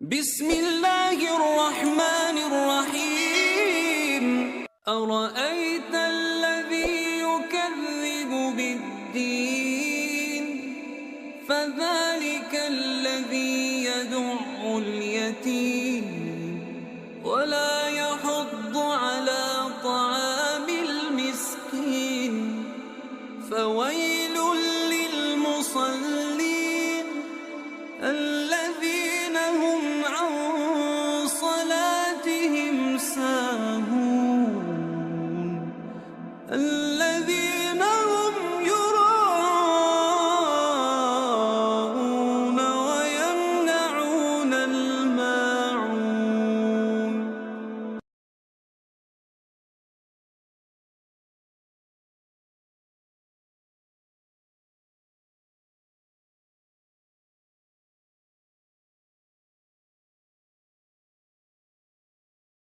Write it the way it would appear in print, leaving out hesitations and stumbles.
بسم الله الرحمن الرحيم. أرأيت الذي يكذب بالدين فذلك الذي يدع اليتيم ولا